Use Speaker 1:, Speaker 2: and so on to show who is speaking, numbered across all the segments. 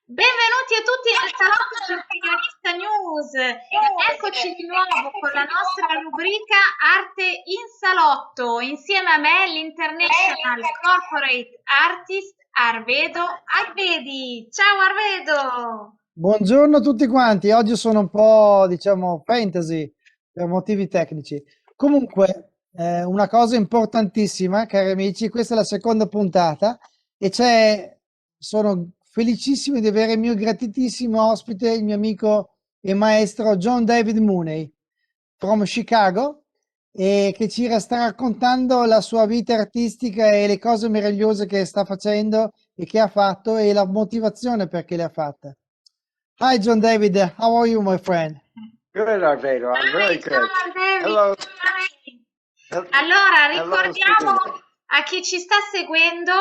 Speaker 1: Benvenuti a tutti nel salotto dell'Opinionista News. Eccoci di nuovo con la nostra rubrica Arte in salotto. Insieme a me l'International Corporate Artist Arvedo Arvedi. Ciao Arvedo!
Speaker 2: Buongiorno a tutti quanti, oggi sono un po', diciamo, fantasy per motivi tecnici. Comunque, una cosa importantissima, cari amici, questa è la seconda puntata e sono felicissimo di avere il mio gratitissimo ospite, il mio amico e maestro John David Mooney from Chicago e che sta raccontando la sua vita artistica e le cose meravigliose che sta facendo e che ha fatto e la motivazione perché le ha fatte. Hi, John David. How are you, my friend?
Speaker 3: Good, Arvedo. I'm very
Speaker 1: Ciao
Speaker 3: good.
Speaker 1: David!
Speaker 3: Hello.
Speaker 1: Allora,
Speaker 3: Hello,
Speaker 1: ricordiamo
Speaker 3: Stephen.
Speaker 1: a chi ci sta seguendo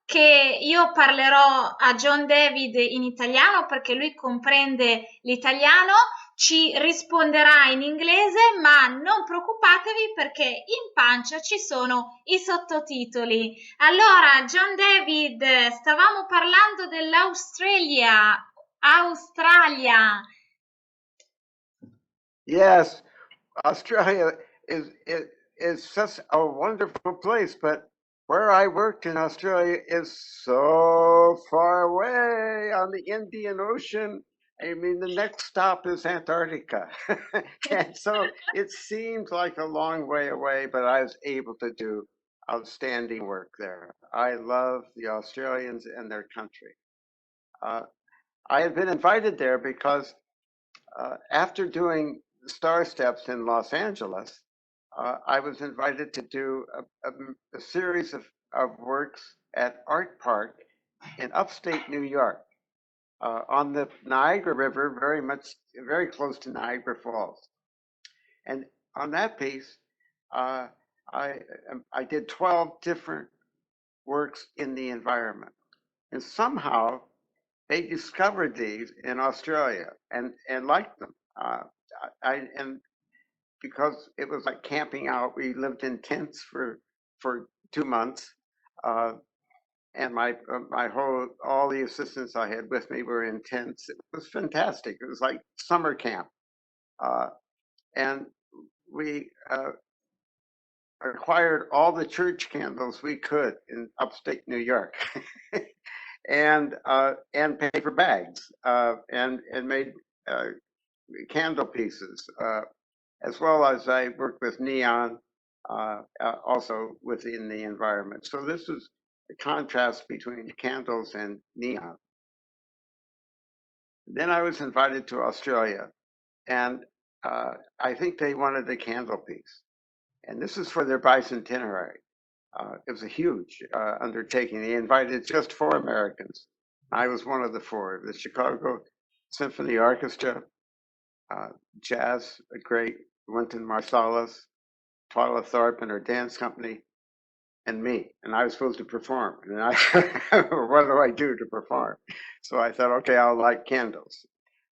Speaker 1: che io parlerò a John David in italiano perché lui comprende l'italiano, ci risponderà in inglese, ma non preoccupatevi perché in pancia ci sono i sottotitoli. Allora, John David, stavamo parlando dell'Australia. Australia.
Speaker 3: Yes, Australia is such a wonderful place, but where I worked in Australia is so far away on the Indian Ocean. I mean, the next stop is Antarctica. And so it seemed like a long way away, but I was able to do outstanding work there. I love the Australians and their country. Uh, I had been invited there because after doing Star Steps in Los Angeles, I was invited to do a series of works at Art Park in upstate New York on the Niagara River, very close to Niagara Falls. And on that piece, uh, I, I did 12 different works in the environment. And somehow they discovered these in Australia and liked them. And because it was like camping out, we lived in tents for 2 months, uh, and all the assistants I had with me were in tents. It was fantastic. It was like summer camp, uh, and we acquired all the church candles we could in upstate New York. And paper bags, and made candle pieces, as well as I worked with neon, also within the environment. So this is the contrast between candles and neon. Then I was invited to Australia, and I think they wanted a candle piece, and this is for their bicentenary. It was a huge undertaking. They invited just 4 Americans. I was one of the 4. The Chicago Symphony Orchestra, jazz, a great Wynton Marsalis, Twyla Thorpe and her dance company, and me. And I was supposed to perform. And what do I do to perform? So I thought, okay, I'll light candles.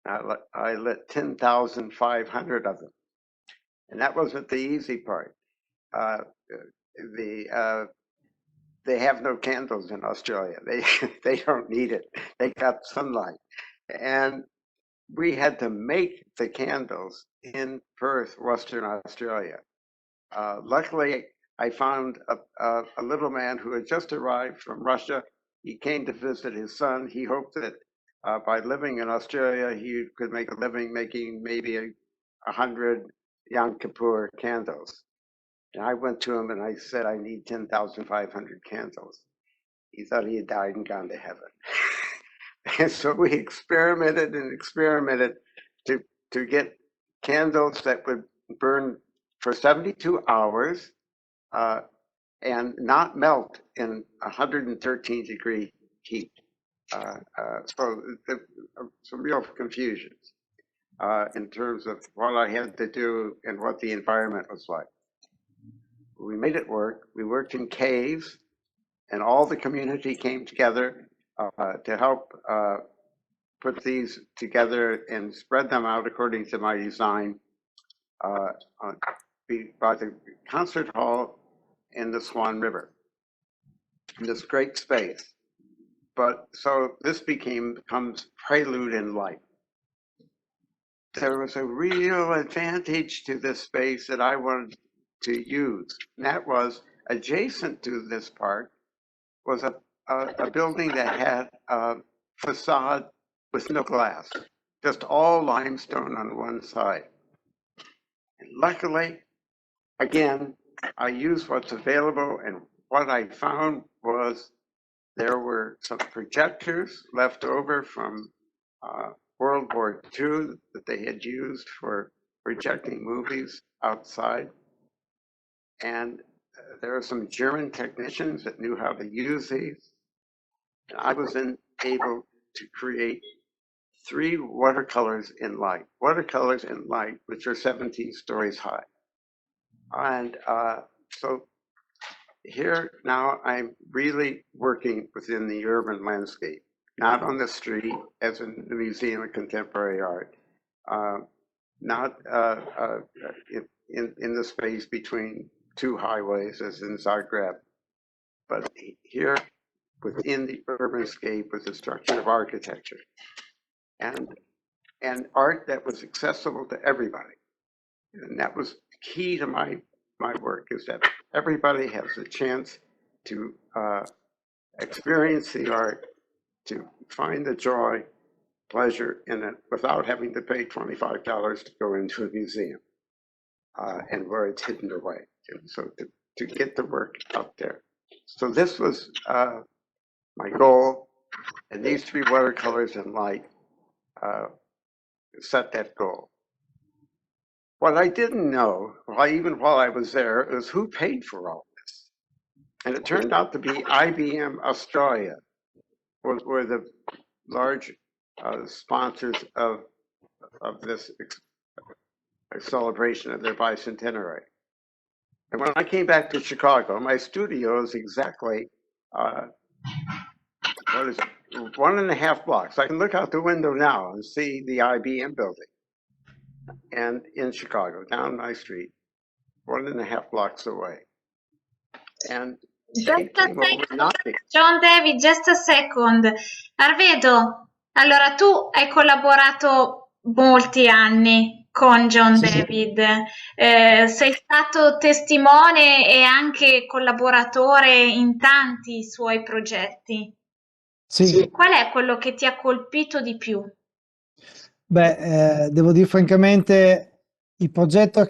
Speaker 3: I lit 10,500 of them. And that wasn't the easy part. Uh, they have no candles in Australia. They don't need it. They got sunlight, and we had to make the candles in Perth, Western Australia. Luckily, I found a little man who had just arrived from Russia. He came to visit his son. He hoped that by living in Australia, he could make a living making maybe 100 Yom Kippur candles. And I went to him and I said, I need 10,500 candles. He thought he had died and gone to heaven. And so we experimented and experimented to get candles that would burn for 72 hours and not melt in 113-degree heat. So some real confusions in terms of what I had to do and what the environment was like. We made it work. We worked in caves, and all the community came together to help put these together and spread them out according to my design by the concert hall in the Swan River, in this great space. but so this becomes Prelude in Light. There was a real advantage to this space that I wanted to use. And that was adjacent to this part was a building that had a facade with no glass, just all limestone on one side. And luckily, again, I used what's available, and what I found was there were some projectors left over from World War II that they had used for projecting movies outside. And there are some German technicians that knew how to use these. And I was then able to create 3 watercolors in light, which are 17 stories high. And so here now I'm really working within the urban landscape, not on the street as in the Museum of Contemporary Art, not in the space between 2 highways as in Zagreb, but here within the urban scape with the structure of architecture and art that was accessible to everybody. And that was key to my work, is that everybody has a chance to experience the art, to find the joy, pleasure in it without having to pay $25 to go into a museum and where it's hidden away. And so to get the work out there. So this was my goal, and these 3 watercolors in light set that goal. What I didn't know, even while I was there, is who paid for all this. And it turned out to be IBM Australia, were the large sponsors of this celebration of their bicentenary. And when I came back to Chicago, my studio is exactly 1.5 blocks. I can look out the window now and see the IBM building. And in Chicago, down my street, 1.5 blocks away. And they came over nothing.
Speaker 1: John David, just a second. Arvedo, allora tu hai collaborato molti anni con John David, sei stato testimone e anche collaboratore in tanti suoi progetti.
Speaker 2: Sì.
Speaker 1: Qual è quello che ti ha colpito di più?
Speaker 2: Beh, devo dire francamente, il progetto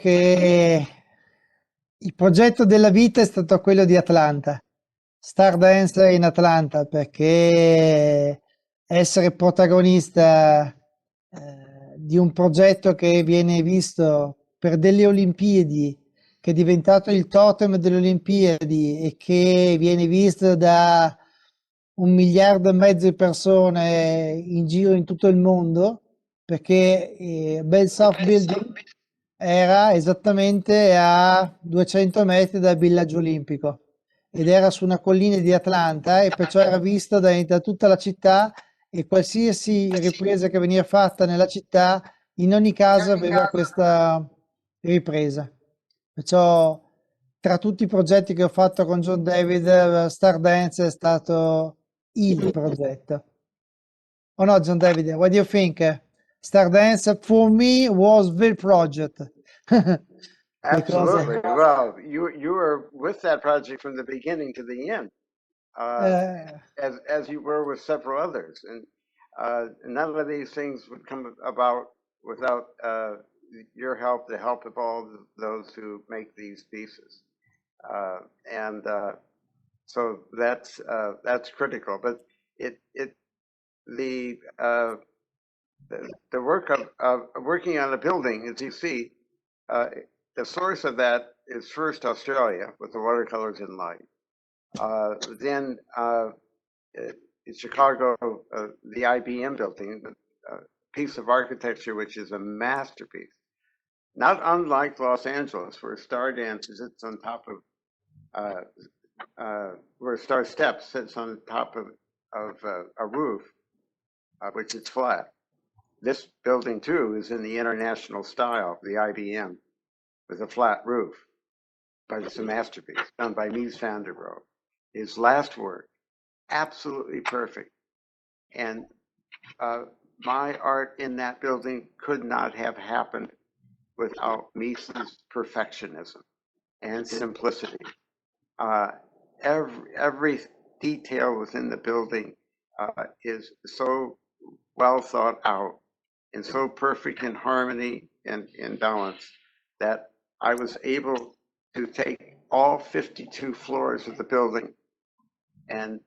Speaker 2: della vita è stato quello di Atlanta, Stardance in Atlanta, perché essere protagonista di un progetto che viene visto per delle Olimpiadi, che è diventato il totem delle Olimpiadi e che viene visto da 1,5 miliardi di persone in giro in tutto il mondo, perché Bell South Building era esattamente a 200 metri dal villaggio olimpico ed era su una collina di Atlanta e perciò era visto da tutta la città, e qualsiasi ripresa che veniva fatta nella città in ogni caso aveva questa ripresa. Perciò tra tutti i progetti che ho fatto con John David, Stardance è stato il progetto. Oh no, John David, what do you think? Stardance for me was the project.
Speaker 3: Absolutely. Well, you were with that project from the beginning to the end, as you were with several others, and none of these things would come about without your help, the help of all those who make these pieces, and so that's critical. But the work of working on a building, as you see, the source of that is first Australia with the watercolors in light. Then in Chicago, the IBM building, a piece of architecture which is a masterpiece. Not unlike Los Angeles, where Stardance sits on top of, where Star Steps sits on top of a roof, which is flat. This building too is in the international style, the IBM, with a flat roof. But it's a masterpiece done by Mies van der Rohe. His last work, absolutely perfect. And my art in that building could not have happened without Mises' perfectionism and simplicity. Every detail within the building is so well thought out and so perfect in harmony and in balance that I was able to take all 52 floors of the building, and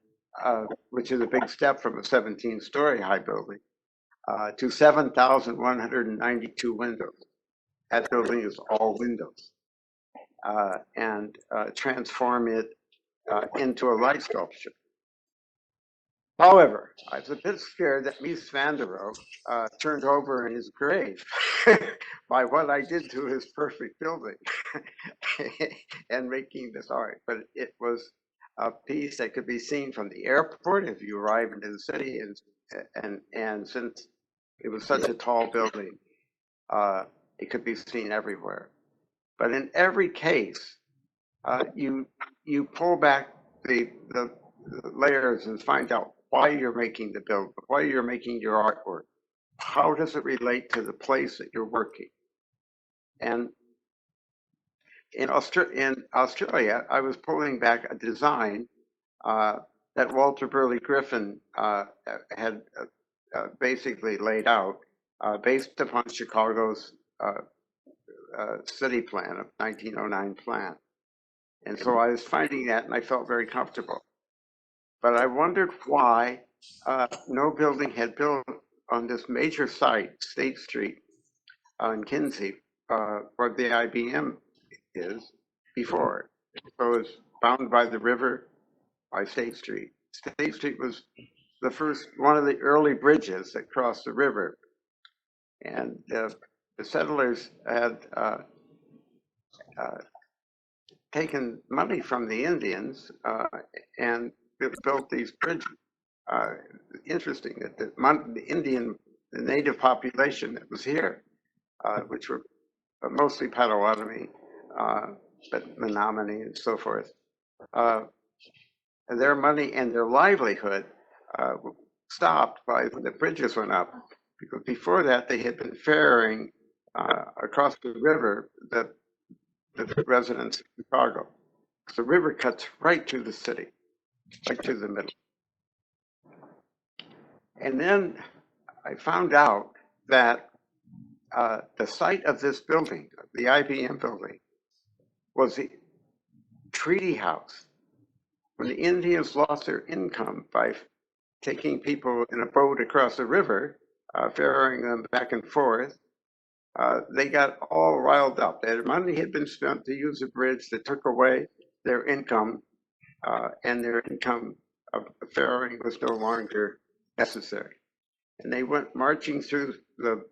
Speaker 3: which is a big step from a 17-story high building, to 7,192 windows. That building is all windows, and transform it into a light sculpture. However, I was a bit scared that Mies van der Rohe turned over in his grave by what I did to his perfect building and making this art. But it was a piece that could be seen from the airport if you arrive into the city, and since it was such a tall building, it could be seen everywhere. But in every case, you pull back the layers and find out why you're making the build, why you're making your artwork. How does it relate to the place that you're working? And in Australia, I was pulling back a design that Walter Burley Griffin had basically laid out based upon Chicago's city plan of 1909 plan. And so I was finding that, and I felt very comfortable. But I wondered why no building had built on this major site, State Street in Kinsey, where the IBM is, before. So it's bound by the river by State Street. State Street was the first, one of the early bridges that crossed the river. And the settlers had taken money from the Indians and built these bridges. Interesting that the native population that was here, which were mostly Potawatomi, but Menominee and so forth, their money and their livelihood stopped when the bridges went up, because before that they had been ferrying across the river the residents of Chicago. The river cuts right through the city, right through the middle. And then I found out that the site of this building, the IBM building, was the treaty house. When the Indians lost their income by taking people in a boat across the river, ferrying them back and forth, they got all riled up. Their money had been spent to use a bridge that took away their income, and their income of ferrying was no longer necessary. And they went marching through the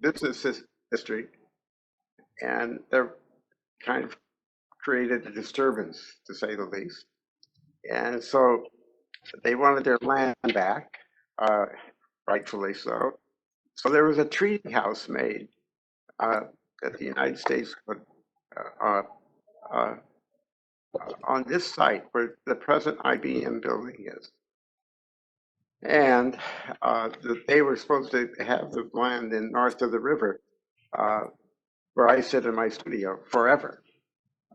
Speaker 3: business district, and they kind of created a disturbance, to say the least. And so they wanted their land back, rightfully so. So there was a treaty house made that the United States would on this site where the present IBM building is. And they were supposed to have the land in north of the river where I sit in my studio forever.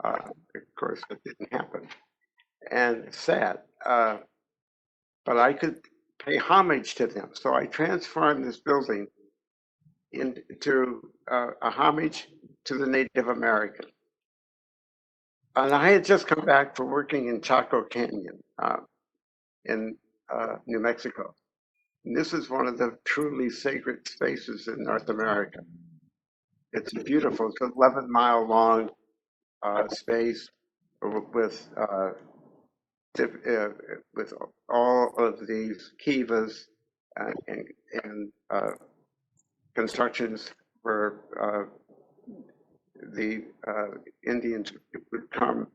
Speaker 3: Of course, that didn't happen. And it's sad. But I could pay homage to them. So I transformed this building into a homage to the Native American. And I had just come back from working in Chaco Canyon in New Mexico. And this is one of the truly sacred spaces in North America. It's beautiful. It's an 11-mile long space with all of these kivas and constructions where the Indians would come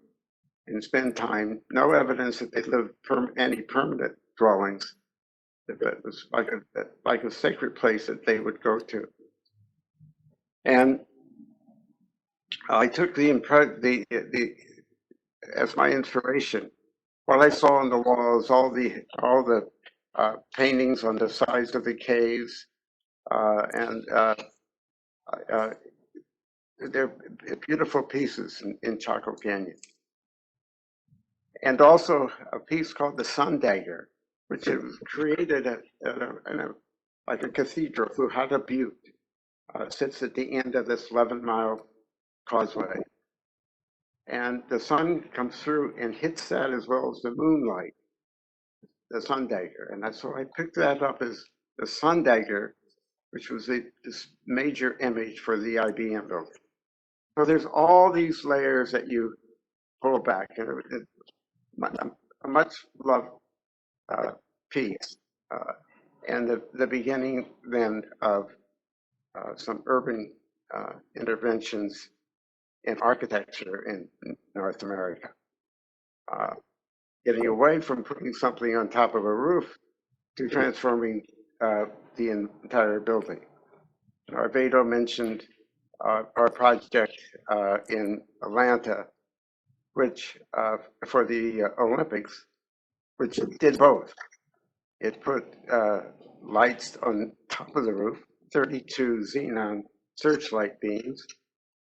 Speaker 3: and spend time. No evidence that they lived any permanent dwellings. It was like a sacred place that they would go to. And I took as my inspiration what I saw on the walls, all the paintings on the sides of the caves, and they're beautiful pieces in Chaco Canyon. And also a piece called the Sun Dagger, which was created like a cathedral. Fujada Butte sits at the end of this 11-mile causeway. And the sun comes through and hits that as well as the moonlight, the Sun Dagger. And that's why I picked that up as the Sun Dagger, which was this major image for the IBM building. So there's all these layers that you pull back. And a much loved piece. And the beginning then of some urban interventions in architecture in North America. Getting away from putting something on top of a roof to transforming the entire building. Arvedo mentioned our project in Atlanta, which for the Olympics, which did both. It put lights on top of the roof, 32 xenon searchlight beams,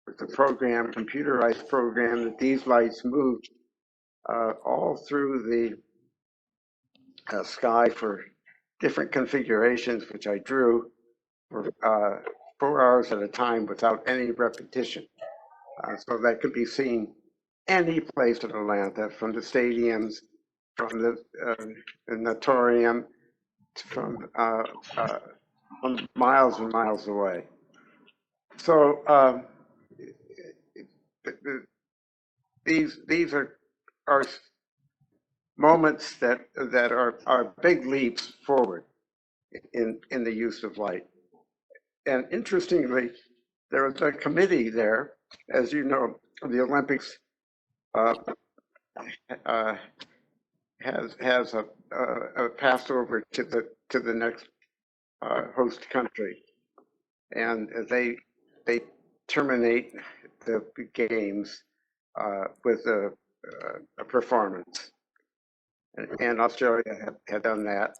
Speaker 3: with the program, computerized program, that these lights moved all through the sky for different configurations, which I drew for 4 hours at a time without any repetition. So that could be seen any place in Atlanta, from the stadiums, from the Natorium, from miles and miles away. So these are moments that are big leaps forward in the use of light. And interestingly, there was a committee there, as you know, the Olympics has a passed over to the next host country, and they terminate the games with a performance, and Australia had done that,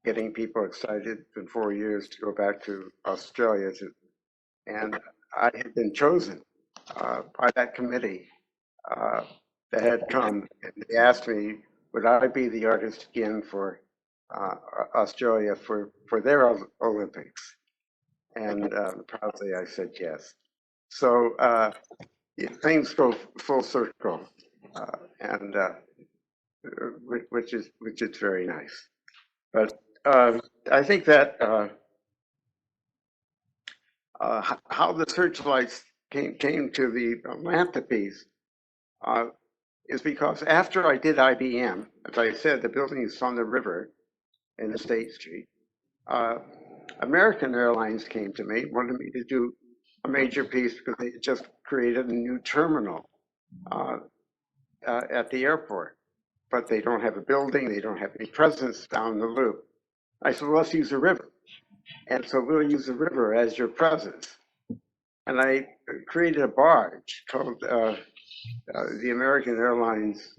Speaker 3: getting people excited in 4 years to go back to Australia and I had been chosen by that committee that had come, and they asked me, would I be the artist again for Australia for their Olympics? And proudly I said yes. So things go full circle, and which is very nice. But I think that how the searchlights came to the Atlanta piece is because after I did IBM, as I said, the building is on the river in the State Street. American Airlines came to me, wanted me to do a major piece because they had just created a new terminal at the airport, but they don't have a building, they don't have any presence down the loop. I said, well, let's use the river. And so we'll use the river as your presence. And I created a barge called the American Airlines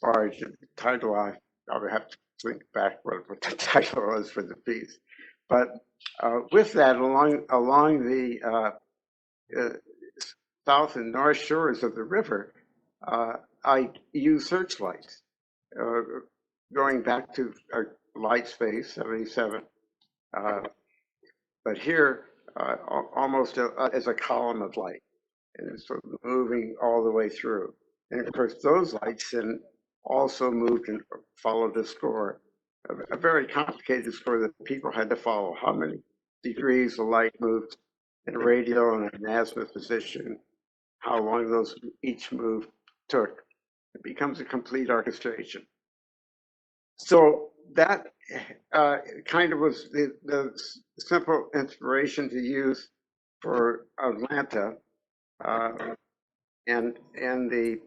Speaker 3: barge. The title, I would have to think back what the title was for the piece. But with that, along the south and north shores of the river, I use searchlights, going back to light space, 77. But here, almost as a column of light, and it's sort of moving all the way through. And of course, those lights then also moved and followed a score, a very complicated score that people had to follow. How many degrees the light moved in radial and an azimuth position, how long those each move took. It becomes a complete orchestration. So that kind of was the simple inspiration to use for Atlanta, and the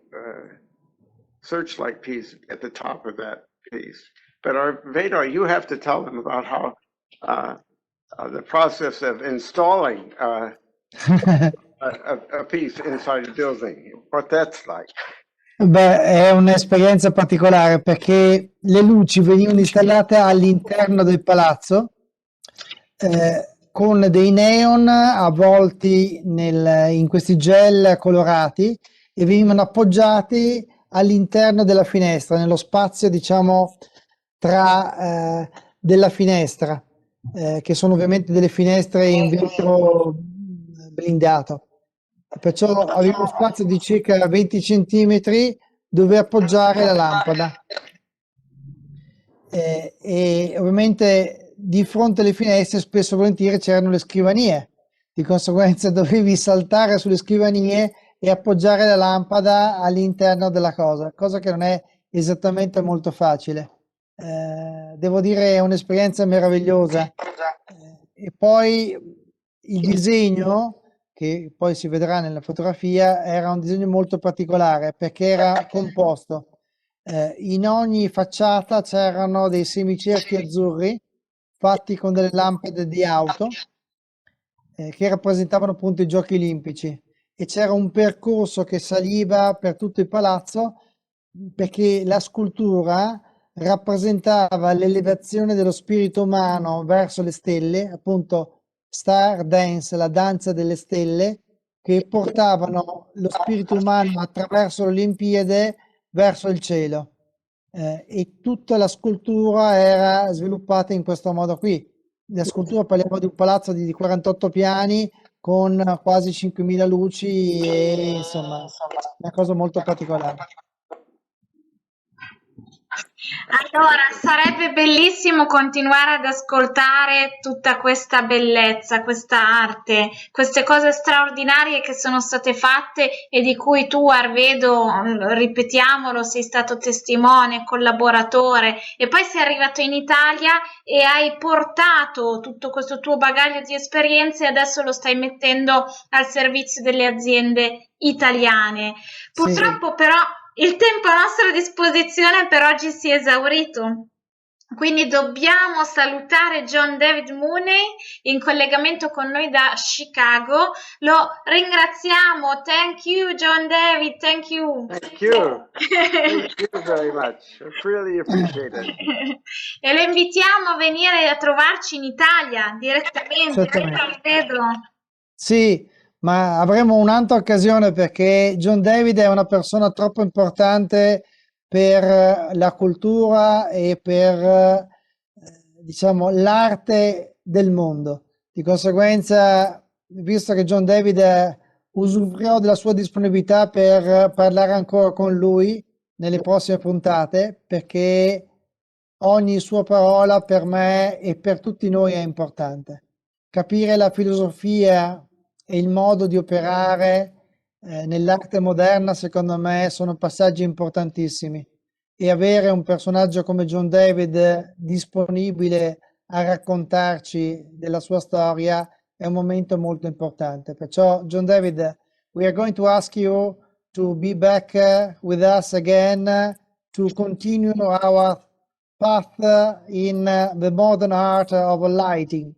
Speaker 3: searchlight piece at the top of that piece. But Arvedo, you have to tell them about how the process of installing a piece inside a building, what that's like.
Speaker 2: Beh, è un'esperienza particolare perché le luci venivano installate all'interno del palazzo con dei neon avvolti in questi gel colorati e venivano appoggiati all'interno della finestra, nello spazio, diciamo, tra della finestra, che sono ovviamente delle finestre in vetro blindato. Perciò avevo uno spazio di circa 20 centimetri dove appoggiare la lampada. E ovviamente di fronte alle finestre spesso e volentieri c'erano le scrivanie, di conseguenza dovevi saltare sulle scrivanie e appoggiare la lampada all'interno della cosa che non è esattamente molto facile. Devo dire è un'esperienza meravigliosa. E poi il disegno, che poi si vedrà nella fotografia, era un disegno molto particolare perché era composto. In ogni facciata c'erano dei semicerchi azzurri fatti con delle lampade di auto che rappresentavano appunto i giochi olimpici e c'era un percorso che saliva per tutto il palazzo perché la scultura rappresentava l'elevazione dello spirito umano verso le stelle, appunto Star Dance, la danza delle stelle, che portavano lo spirito umano attraverso l'Olimpiade verso il cielo. E tutta la scultura era sviluppata in questo modo qui. La scultura, parliamo di un palazzo di 48 piani con quasi 5.000 luci e insomma una cosa molto particolare.
Speaker 1: Allora, sarebbe bellissimo continuare ad ascoltare tutta questa bellezza, questa arte, queste cose straordinarie che sono state fatte e di cui tu, Arvedo, ripetiamolo, sei stato testimone, collaboratore e poi sei arrivato in Italia e hai portato tutto questo tuo bagaglio di esperienze e adesso lo stai mettendo al servizio delle aziende italiane. Purtroppo però il tempo a nostra disposizione per oggi si è esaurito, quindi dobbiamo salutare John David Mooney in collegamento con noi da Chicago. Lo ringraziamo. Thank you, John David. Thank you.
Speaker 3: Thank you. Thank you very much. I really appreciate it.
Speaker 1: E lo invitiamo a venire a trovarci in Italia direttamente.
Speaker 2: Certamente. Sì, ma avremo un'altra occasione perché John David è una persona troppo importante per la cultura e per, diciamo, l'arte del mondo. Di conseguenza, visto che John David usufruirò della sua disponibilità per parlare ancora con lui nelle prossime puntate, perché ogni sua parola per me e per tutti noi è importante. Capire la filosofia e il modo di operare nell'arte moderna, secondo me, sono passaggi importantissimi e avere un personaggio come John David disponibile a raccontarci della sua storia è un momento molto importante. Perciò, John David, we are going to ask you to be back with us again to continue our path in the modern art of lighting.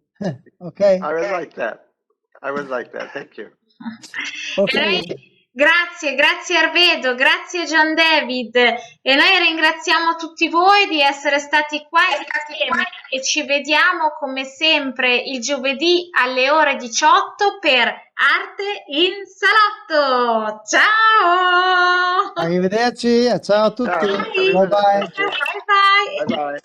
Speaker 2: Okay?
Speaker 3: I would like that. I would like that. Thank you.
Speaker 2: Okay.
Speaker 1: Grazie Arvedo, grazie John David e noi ringraziamo tutti voi di essere stati qua insieme e ci vediamo come sempre il giovedì alle ore 18 per Arte in Salotto. Ciao!
Speaker 2: Arrivederci, ciao a tutti.
Speaker 3: Ciao.
Speaker 2: Bye bye.
Speaker 1: Bye bye.
Speaker 3: Bye bye.